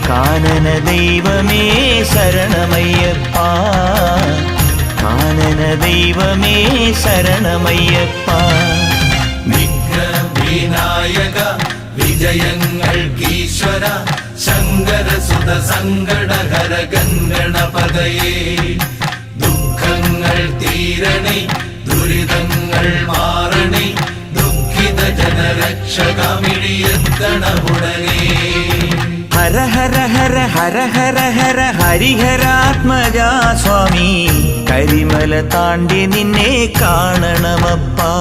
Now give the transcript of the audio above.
കാനന ദൈവമേ ശരണമയ്യപ്പ, കാനന ദൈവമേ ശരണമയ്യപ്പ. വിഘ്നവിനായക വിജയങ്ങൾക്കീശ്വര ശങ്കരസുത സങ്കടഹര ഗംഗണപതയേ. ദുഃഖങ്ങൾ തീരണേ ദുരിതങ്ങൾ മാറണേ ദുഃഖിത ജനരക്ഷകമിഴിയെത്തണമുടനേ. ഹര ഹര ഹര ഹര ഹര ഹര ഹരിഹരാത്മജാ സ്വാമി, കരിമല താണ്ടി നിന്നെ കാണണമപ്പാ.